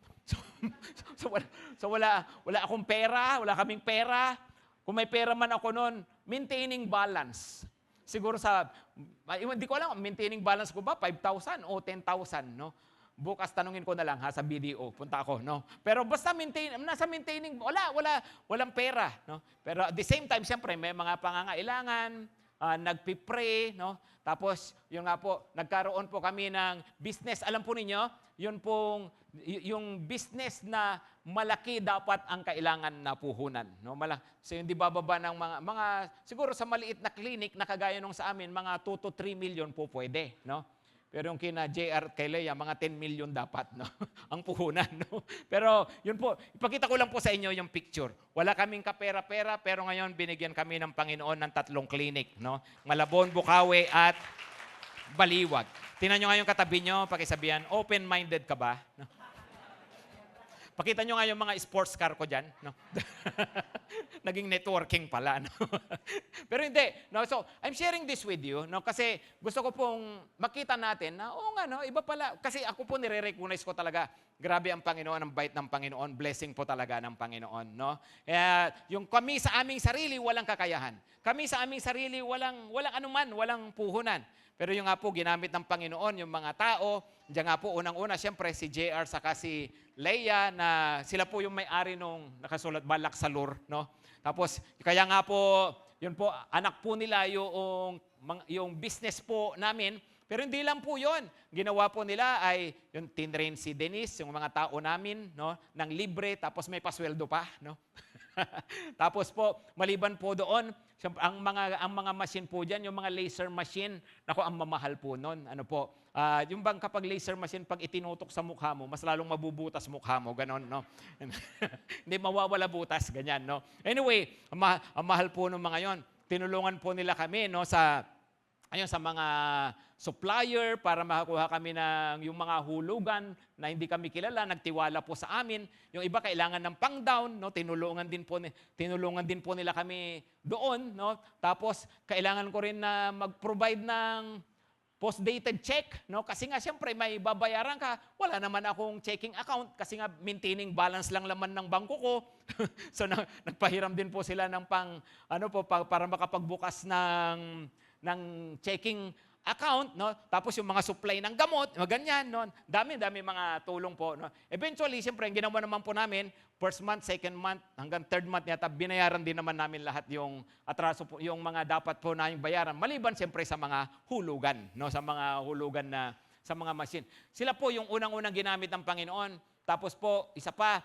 So wala akong pera, wala kaming pera. Kung may pera man ako noon, maintaining balance. Siguro hindi ko alam, maintaining balance ko ba, 5,000 o 10,000, no? bukas tanungin ko na lang ha sa BDO, punta ako, no? Pero basta nasa maintaining, walang pera, no? Pero at the same time, siyempre, may mga pangangailangan, nagpipray, no? Tapos, yun nga po, nagkaroon po kami ng business. Alam po ninyo, yun pong, yung business na malaki dapat ang kailangan na puhunan. No? So hindi bababa ng mga, siguro sa maliit na clinic na kagaya nung sa amin, mga 2 to 3 million po pwede. No? Pero yung kina JR, kay Leia, mga 10 million dapat, no? Ang puhunan, no? Pero yun po, ipakita ko lang po sa inyo yung picture. Wala kaming kapera-pera, pero ngayon binigyan kami ng Panginoon ng 3 clinic, no? Malabon, Bukawi, at Baliwag. Tingnan nyo nga yung katabi nyo, pakisabihan, open-minded ka ba? No? Pakita nyo nga yung mga sports car ko dyan. No? Naging networking pala. No? Pero hindi. No? So, I'm sharing this with you no? Kasi gusto ko pong makita natin na, oo nga, no? Iba pala. Kasi ako po nire-recognize ko talaga, grabe ang Panginoon, ang bait ng Panginoon, blessing po talaga ng Panginoon. No? Yung kami sa aming sarili, walang kakayahan. Kami sa aming sarili, walang anuman, walang puhunan. Pero yung nga po, ginamit ng Panginoon, yung mga tao, diyan nga po, unang-una, siyempre, si JR saka si Leia, na sila po yung may-ari nung nakasulat, Balak Salur, no? Tapos, kaya nga po, yun po, anak po nila yung business po namin, pero hindi lang po yun. Ginawa po nila ay, yung tinrain si Denise, yung mga tao namin, no? Nang libre, tapos may pasweldo pa, no? Tapos po, maliban po doon, ang mga machine po diyan, yung mga laser machine, nako ang mamahal po noon. Ano po? Yung bang kapag laser machine pag itinutok sa mukha mo, mas lalong mabubutas mukha mo, ganon, no? Hindi mawawala butas, ganyan, no? Anyway, ang mahal po ng mga 'yon. Tinulungan po nila kami, no, sa mga supplier para makakuha kami ng yung mga hulugan na hindi kami kilala, nagtiwala po sa amin. Yung iba kailangan ng pang-down, no? Tinulungan din po nila kami doon, no? Tapos kailangan ko rin na mag-provide ng post-dated check, no? Kasi nga siyempre may babayaran ka, wala naman akong checking account kasi nga maintaining balance lang laman ng bangko ko. So nagpahiram din po sila ng para makapagbukas ng checking account, no? Tapos yung mga supply ng gamot, ganyan, no? Dami mga tulong po, no? Eventually, siyempre, ang ginawa naman po namin, first month, second month, hanggang third month yata, binayaran din naman namin lahat yung atraso po, yung mga dapat po namin bayaran, maliban siyempre sa mga hulugan, no? Sa mga hulugan sa mga machine. Sila po yung unang-unang ginamit ng Panginoon. Tapos po, isa pa,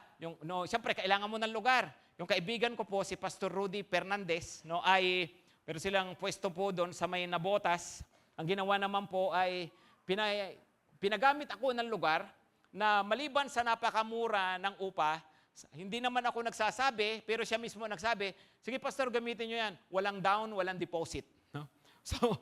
siyempre, kailangan mo ng lugar. Yung kaibigan ko po, si Pastor Rudy Fernandez, no, pero silang pwesto po doon sa may Nabotas. Ang ginawa naman po ay pinagamit ako ng lugar na maliban sa napakamura ng upa, hindi naman ako nagsasabi, pero siya mismo nagsabi, sige pastor, gamitin nyo yan. Walang down, walang deposit. No? So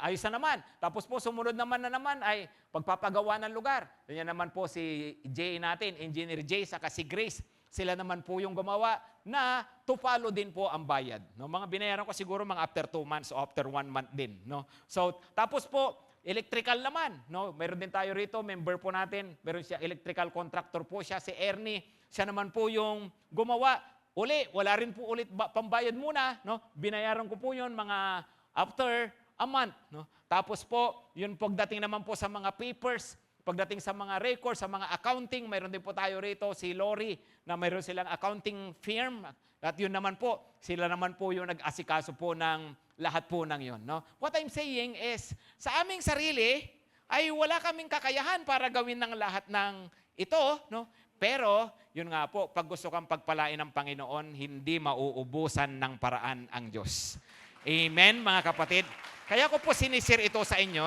ayos na naman. Tapos po, sumunod naman ay pagpapagawa ng lugar. Yan naman po si Jay natin, Engineer Jay, saka si Grace. Sila naman po yung gumawa na to follow din po ang bayad. No? Mga binayaran ko siguro mga after 2 months o after 1 month din. No? So, tapos po, electrical naman. No? Meron din tayo rito, member po natin. Meron siya, electrical contractor po siya, si Ernie. Siya naman po yung gumawa. Wala rin po ulit pambayad muna. No? Binayaran ko po yun mga after a month. No? Tapos po, yun pagdating naman po sa mga papers, pagdating sa mga records, sa mga accounting, mayroon din po tayo rito si Lori na mayroon silang accounting firm. At yun naman po, sila naman po yung nag-asikaso po ng lahat po ng yun. No? What I'm saying is, sa aming sarili, ay wala kaming kakayahan para gawin ng lahat ng ito. No? Pero, yun nga po, pag gusto kang pagpalain ng Panginoon, hindi mauubusan ng paraan ang Diyos. Amen, mga kapatid? Kaya ko po sinisir ito sa inyo.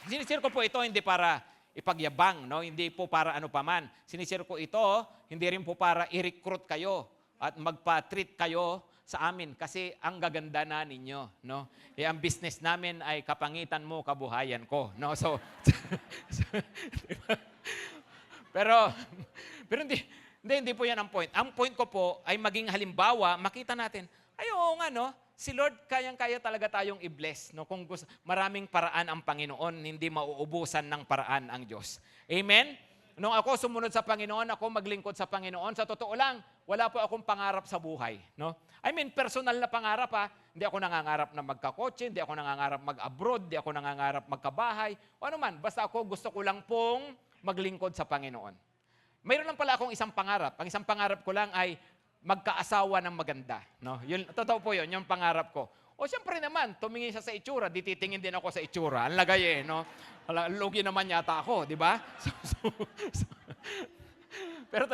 Sinisir ko po ito hindi para ipagyabang, no? Hindi po para ano paman. Sinisir ko ito, hindi rin po para i-recruit kayo at magpa-treat kayo sa amin kasi ang gaganda na ninyo, no? Ang business namin ay kapangitan mo, kabuhayan ko, no? So pero hindi po 'yan ang point. Ang point ko po ay maging halimbawa, makita natin, ay oo nga, no? Si Lord, kayang-kaya talaga tayong i-bless. No? Kung maraming paraan ang Panginoon, hindi mauubusan ng paraan ang Diyos. Amen? Nung ako sumunod sa Panginoon, ako maglingkod sa Panginoon, sa totoo lang, wala po akong pangarap sa buhay. No? I mean, personal na pangarap ha. Hindi ako nangangarap na magkakotse, hindi ako nangangarap mag-abroad, hindi ako nangangarap magkabahay, o ano man. Basta ako gusto ko lang pong maglingkod sa Panginoon. Mayroon lang pala akong isang pangarap. Ang isang pangarap ko lang ay magkaasawa ng maganda. No? Yun, totoo po yun, yung pangarap ko. O siyempre naman, tumingin siya sa itsura, di titingin din ako sa itsura. Ang lagay eh, no? Lugi naman yata ako, di ba? Pero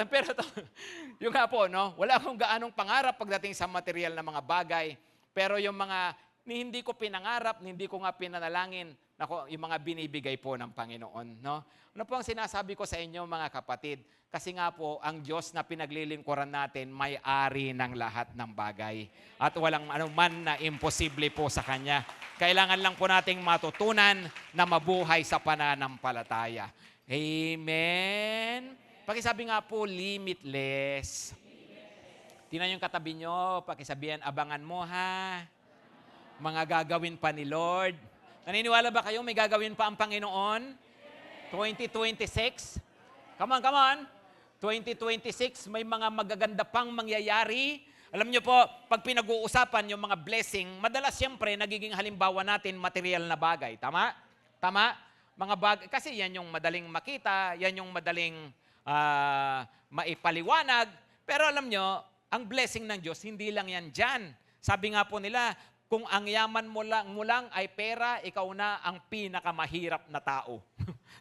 yung nga po, no? Wala akong gaanong pangarap pagdating sa material na mga bagay. Pero yung mga hindi ko pinangarap, hindi ko nga pinanalangin, yung mga binibigay po ng Panginoon. No? Ano po ang sinasabi ko sa inyo mga kapatid? Kasi nga po, ang Diyos na pinaglilingkuran natin, may-ari ng lahat ng bagay. At walang anuman na imposible po sa Kanya. Kailangan lang po nating matutunan na mabuhay sa pananampalataya. Amen? Pakisabi nga po, limitless. Tingnan yung katabi nyo, pakisabihan, abangan mo ha. Mga gagawin pa ni Lord. Naniniwala ba kayo may gagawin pa ang Panginoon? 2026? Come on. 2026, may mga magaganda pang mangyayari. Alam niyo po, pag pinag-uusapan yung mga blessing, madalas siyempre nagiging halimbawa natin material na bagay. Tama? Tama? Mga bagay, kasi yan yung madaling makita, yan yung madaling maipaliwanag. Pero alam niyo, ang blessing ng Diyos, hindi lang yan dyan. Sabi nga po nila, kung ang yaman mo lang ay pera, ikaw na ang pinakamahirap na tao.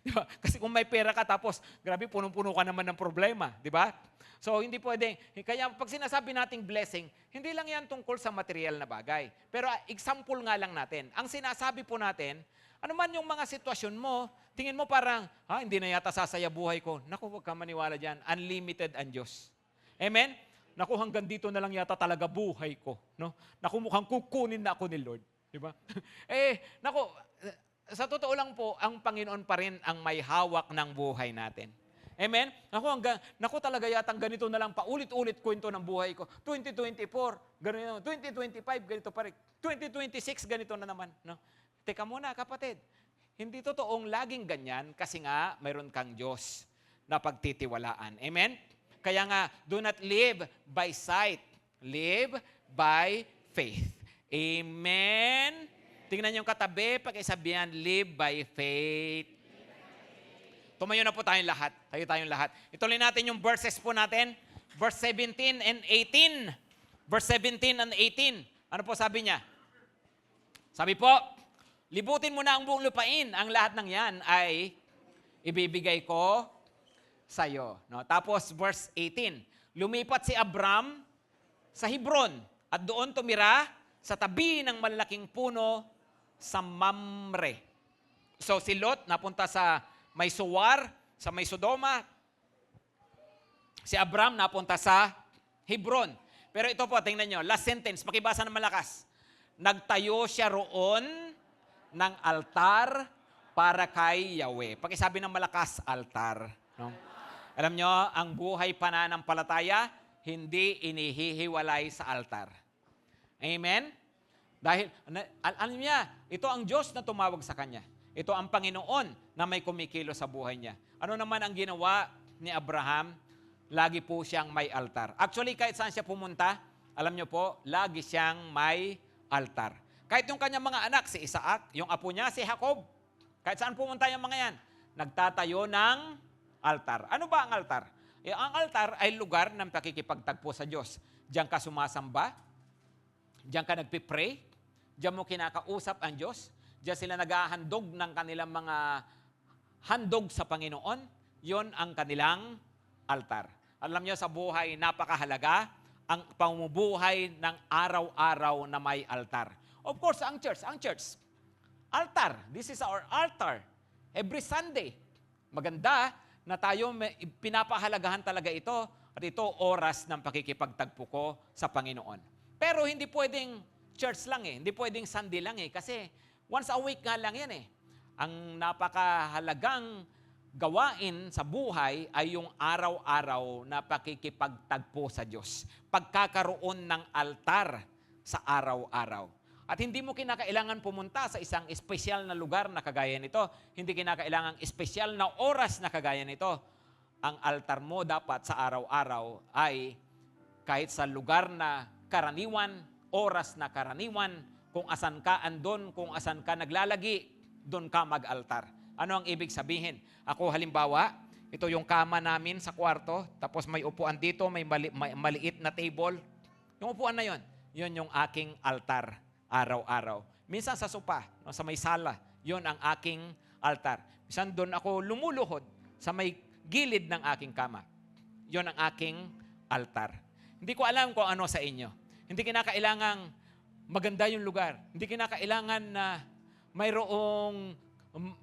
Diba? Kasi kung may pera ka tapos, grabe, punong-puno ka naman ng problema. Diba? So, hindi pwede. Kaya pag sinasabi nating blessing, hindi lang yan tungkol sa material na bagay. Pero example nga lang natin. Ang sinasabi po natin, ano man yung mga sitwasyon mo, tingin mo parang, hindi na yata sasaya buhay ko. Naku, huwag ka maniwala dyan. Unlimited ang Diyos. Amen? Naku, hanggang dito na lang yata talaga buhay ko. No? Naku, mukhang kukunin na ako ni Lord. Di ba? Naku, sa totoo lang po, ang Panginoon pa rin ang may hawak ng buhay natin. Amen? Naku, talaga yatang ganito na lang, paulit-ulit kwento ng buhay ko. 2024, ganito. 2025, ganito pa rin. 2026, ganito na naman. No? Teka muna, kapatid. Hindi totoong laging ganyan kasi nga mayroon kang Diyos na pagtitiwalaan. Amen? Kaya nga, do not live by sight. Live by faith. Amen? Tingnan yung katabi, pakisabihan, live by faith. Tumayo na po tayong lahat. Tayo tayong lahat. Ituloy natin yung verses po natin. Verse 17 and 18. Verse 17 and 18. Ano po sabi niya? Sabi po, libutin mo na ang buong lupain. Ang lahat ng yan ay ibibigay ko sa'yo. No? Tapos verse 18. Lumipat si Abram sa Hebron at doon tumira sa tabi ng malaking puno sa Mamre. So si Lot napunta sa may Suwar, sa may Sodoma. Si Abram napunta sa Hebron. Pero ito po, tingnan nyo, last sentence, pakibasa ng malakas. Nagtayo siya roon ng altar para kay Yahweh. Pakisabi ng malakas, altar. No? Alam nyo, ang buhay pananampalataya, hindi inihihiwalay sa altar. Amen? Dahil, alam niya, ito ang Diyos na tumawag sa kanya. Ito ang Panginoon na may kumikilo sa buhay niya. Ano naman ang ginawa ni Abraham? Lagi po siyang may altar. Actually, kahit saan siya pumunta, alam niyo po, lagi siyang may altar. Kahit yung kanyang mga anak, si Isaac, yung apo niya, si Jacob, kahit saan pumunta yung mga yan, nagtatayo ng altar. Ano ba ang altar? Ang altar ay lugar ng pakikipagtagpo sa Diyos. Diyan ka sumasamba, diyan ka nagpipray, diyan mo kinakausap ang Diyos, diyan sila naghahandog ng kanilang mga handog sa Panginoon, yon ang kanilang altar. Alam niyo sa buhay, napakahalaga ang pamumuhay ng araw-araw na may altar. Of course, ang church, altar. This is our altar. Every Sunday. Maganda na tayo pinapahalagahan talaga ito at ito oras ng pakikipagtagpo ko sa Panginoon. Pero hindi pwedeng church lang eh. Hindi pwedeng Sunday lang eh. Kasi once a week nga lang yan eh. Ang napakahalagang gawain sa buhay ay yung araw-araw na pakikipagtagpo sa Diyos. Pagkakaroon ng altar sa araw-araw. At hindi mo kinakailangan pumunta sa isang espesyal na lugar na kagaya nito. Hindi kinakailangan espesyal na oras na kagaya nito. ang altar mo dapat sa araw-araw ay kahit sa lugar na karaniwan, oras na karaniwan, kung asan ka andon, kung asan ka naglalagi, doon ka mag-altar. Ano ang ibig sabihin? Ako halimbawa, ito yung kama namin sa kwarto, tapos may upuan dito, may maliit na table. Yung upuan na yon, yun yung aking altar araw-araw. Minsan sa sopa, no, sa may sala, yon ang aking altar. Minsan doon ako lumuluhod sa may gilid ng aking kama. Yon ang aking altar. Hindi ko alam kung ano sa inyo. Hindi kinakailangang maganda yung lugar. Hindi kinakailangan na mayroong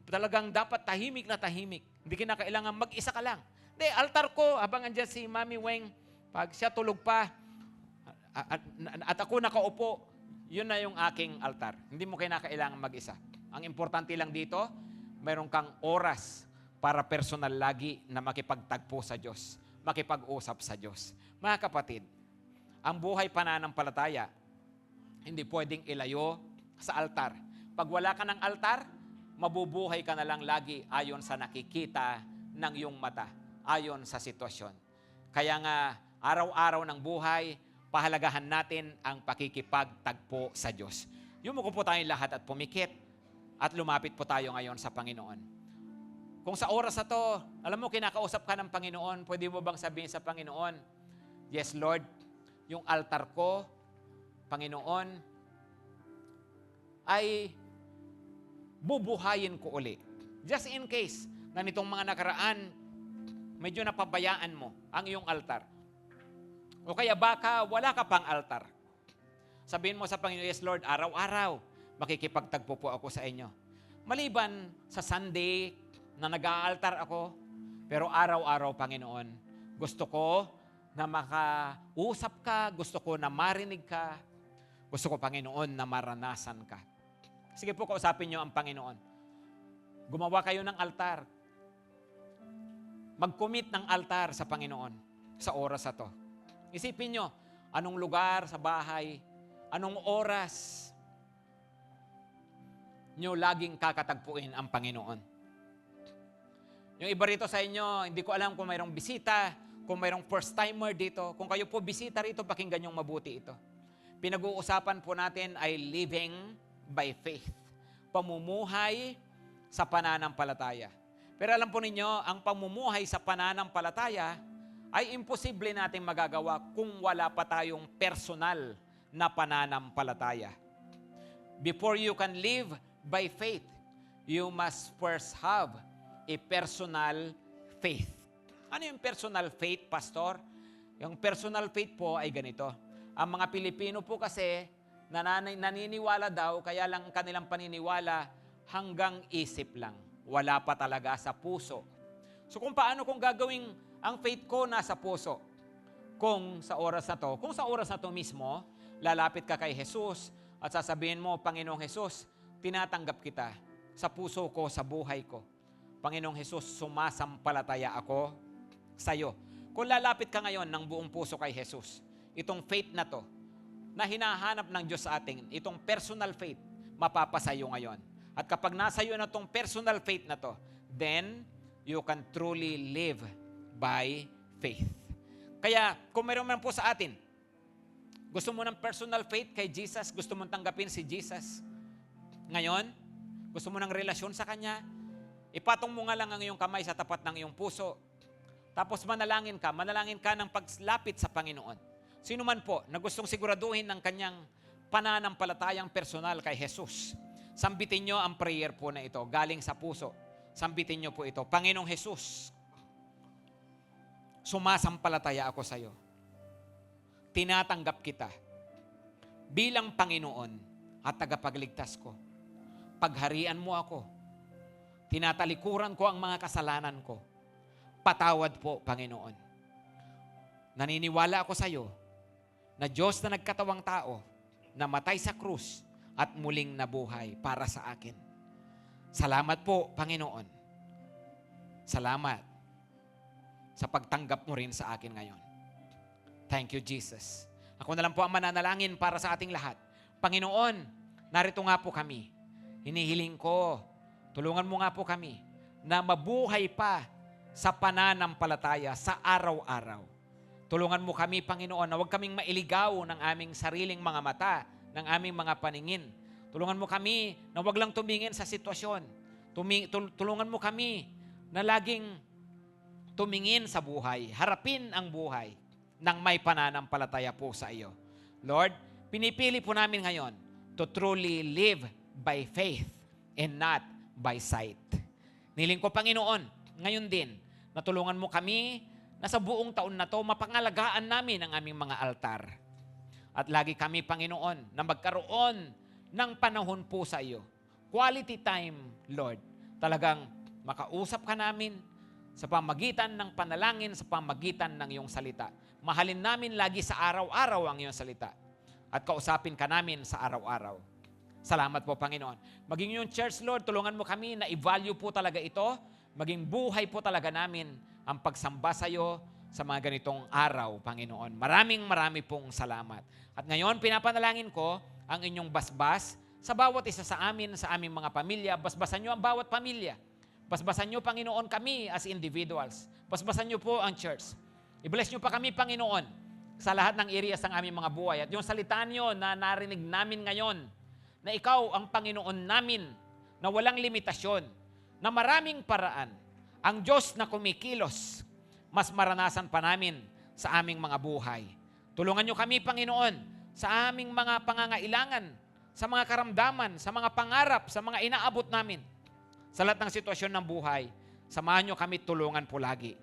talagang dapat tahimik na tahimik. Hindi kinakailangan mag-isa ka lang. Hindi, altar ko, habang andyan si Mami Weng, pag siya tulog pa, at ako nakaupo, yun na yung aking altar. Hindi mo kinakailangan mag-isa. Ang importante lang dito, mayroon kang oras para personal lagi na makipagtagpo sa Diyos, makipag-usap sa Diyos. Mga kapatid, ang buhay pananampalataya, hindi pwedeng ilayo sa altar. Pag wala ka ng altar, mabubuhay ka na lang lagi ayon sa nakikita ng iyong mata, ayon sa sitwasyon. Kaya nga, araw-araw ng buhay, pahalagahan natin ang pakikipagtagpo sa Diyos. Yumuko po tayong lahat at pumikit at lumapit po tayo ngayon sa Panginoon. Kung sa oras na to, alam mo, kinakausap ka ng Panginoon, pwede mo bang sabihin sa Panginoon, yes, Lord, yung altar ko, Panginoon, ay bubuhayin ko uli. Just in case na nitong mga nakaraan, medyo napabayaan mo ang iyong altar. O kaya baka wala ka pang altar. Sabihin mo sa Panginoon, yes Lord, araw-araw, makikipagtagpo po ako sa inyo. Maliban sa Sunday na nag-aaltar ako, pero araw-araw, Panginoon, gusto ko na makausap ka, gusto ko na marinig ka, gusto ko, Panginoon, na maranasan ka. Sige po, kausapin niyo ang Panginoon. Gumawa kayo ng altar. Mag-commit ng altar sa Panginoon sa oras na to. Isipin nyo, anong lugar sa bahay, anong oras nyo laging kakatagpuin ang Panginoon. Yung iba rito sa inyo, hindi ko alam kung mayroong bisita, kung mayroong first-timer dito. Kung kayo po bisita rito, pakinggan nyong mabuti ito. Pinag-uusapan po natin ay living by faith. Pamumuhay sa pananampalataya. Pero alam po ninyo, ang pamumuhay sa pananampalataya ay imposible nating magagawa kung wala pa tayong personal na pananampalataya. Before you can live by faith, you must first have a personal faith. Ano yung personal faith, Pastor? Yung personal faith po ay ganito. Ang mga Pilipino po kasi naniniwala daw, kaya lang kanilang paniniwala hanggang isip lang. Wala pa talaga sa puso. So kung gagawing ang faith ko nasa puso, kung sa oras na to mismo, lalapit ka kay Jesus at sasabihin mo, Panginoong Jesus, tinatanggap kita sa puso ko, sa buhay ko. Panginoong Jesus, sumasampalataya ako sa iyo. Kung lalapit ka ngayon ng buong puso kay Jesus, itong faith na to, na hinahanap ng Diyos sa atin, itong personal faith, mapapasayo ngayon. At kapag nasa iyo na itong personal faith na to, then you can truly live by faith. Kaya, kung meron man po sa atin, gusto mo ng personal faith kay Jesus, gusto mong tanggapin si Jesus, ngayon, gusto mo ng relasyon sa Kanya, ipatong mo nga lang ang iyong kamay sa tapat ng iyong puso, tapos manalangin ka ng paglapit sa Panginoon. Sino man po na gustong siguraduhin ng kanyang pananampalatayang personal kay Jesus, sambitin nyo ang prayer po na ito, galing sa puso. Sambitin nyo po ito, Panginoong Jesus, sumasampalataya ako sa iyo. Tinatanggap kita bilang Panginoon at tagapagligtas ko. Pagharian mo ako. Tinatalikuran ko ang mga kasalanan ko. Patawad po, Panginoon. Naniniwala ako sa iyo na Diyos na nagkatawang tao, namatay sa krus at muling nabuhay para sa akin. Salamat po, Panginoon. Salamat sa pagtanggap mo rin sa akin ngayon. Thank you, Jesus. Ako na lang po ang mananalangin para sa ating lahat. Panginoon, narito nga po kami. Hinihiling ko, tulungan mo nga po kami na mabuhay pa sa pananampalataya sa araw-araw. Tulungan mo kami, Panginoon, na huwag kaming mailigaw ng aming sariling mga mata, ng aming mga paningin. Tulungan mo kami na huwag lang tumingin sa sitwasyon. Tulungan mo kami na laging tumingin sa buhay, harapin ang buhay ng may pananampalataya po sa iyo. Lord, pinipili po namin ngayon to truly live by faith and not by sight. Niling ko, Panginoon, ngayon din, natulungan mo kami na sa buong taon na to, mapangalagaan namin ang aming mga altar. At lagi kami, Panginoon, na magkaroon ng panahon po sa iyo. Quality time, Lord. Talagang makausap ka namin sa pamagitan ng panalangin, sa pamagitan ng iyong salita. Mahalin namin lagi sa araw-araw ang iyong salita. At kausapin ka namin sa araw-araw. Salamat po, Panginoon. Maging yung church, Lord, tulungan mo kami na i-value po talaga ito. Maging buhay po talaga namin ang pagsamba sa iyo sa mga ganitong araw, Panginoon. Marami pong salamat. At ngayon, pinapanalangin ko ang inyong basbas sa bawat isa sa amin, sa aming mga pamilya. Basbasan niyo ang bawat pamilya. Basbasan niyo, Panginoon, kami as individuals. Basbasan niyo po ang church. I-bless niyo pa kami, Panginoon, sa lahat ng areas ng aming mga buhay. At yung salita niyo na narinig namin ngayon, na ikaw ang Panginoon namin, na walang limitasyon, na maraming paraan, ang Diyos na kumikilos, mas maranasan pa namin sa aming mga buhay. Tulungan niyo kami, Panginoon, sa aming mga pangangailangan, sa mga karamdaman, sa mga pangarap, sa mga inaabot namin. Sa lahat ng sitwasyon ng buhay, samahan niyo kami, tulungan po lagi.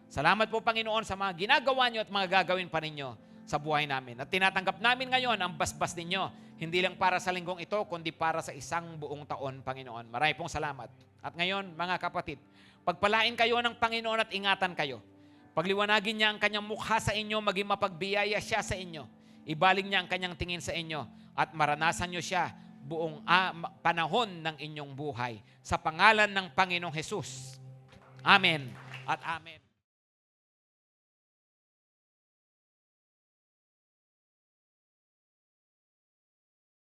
Salamat po, Panginoon, sa mga ginagawa niyo at mga gagawin pa ninyo sa buhay namin. At tinatanggap namin ngayon ang basbas ninyo, hindi lang para sa linggong ito, kundi para sa isang buong taon, Panginoon. Marami pong salamat. At ngayon, mga kapatid, pagpalain kayo ng Panginoon at ingatan kayo. Pagliwanagin niya ang kanyang mukha sa inyo, maging mapagbiyaya siya sa inyo. Ibaling niya ang kanyang tingin sa inyo at maranasan niyo siya buong panahon ng inyong buhay. Sa pangalan ng Panginoong Jesus. Amen at amen.